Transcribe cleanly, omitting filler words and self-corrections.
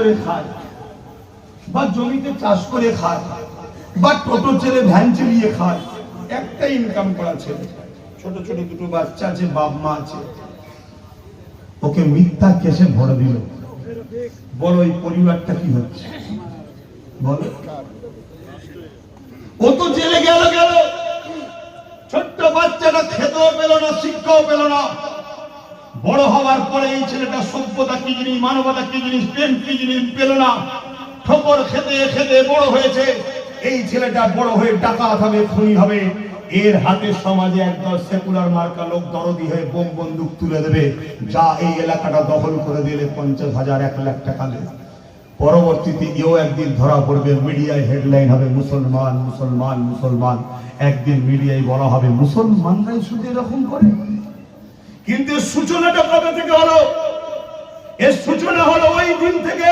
করে খায়, বা জমিতে চাষ করে খায়, বা টোটো ছেড়ে ভ্যান চালিয়ে খায়, একটা ইনকাম করা ছেলে, ছোট ছোট দুটো বাচ্চা আছে, বাপ মা আছে, ওকে মিথ্যা কেসে ভরে দিল। বলো এই পরিবারটা কি হচ্ছে? বলো, ও তো জেলে গেল, ছোট্ট বাচ্চাটা খেতেও পেল না, শিক্ষাও পেল না। বড় হওয়ার পরে এই ছেলেটা সভ্যতা কি জিনিস, মানবতা কি জিনিস, প্রেম কি জিনিস পেল না। ঠোকর খেতে খেতে বড় হয়েছে। এই ছেলেটা বড় হয়ে ডাকাত হবে, খুনি হবে। এর হাতে সমাজে একদল সেকুলার মার্কা লোক দরদি হয়ে বোম বন্দুক তুলে দেবে, যা এই এলাকাটা দখল করে দিলে 50,000 1 লাখ টাকা নেবে। পরবর্তীতে এও একদিন ধরা পড়বে, মিডিয়ায় হেডলাইন হবে মুসলমান মুসলমান মুসলমান। একদিন মিডিয়ায় বলা হবে মুসলমানরাই শুধু এরকম করে। কিন্তু সূচনাটা কবে থেকে হলো? এর সূচনা হলো ওই দিন থেকে।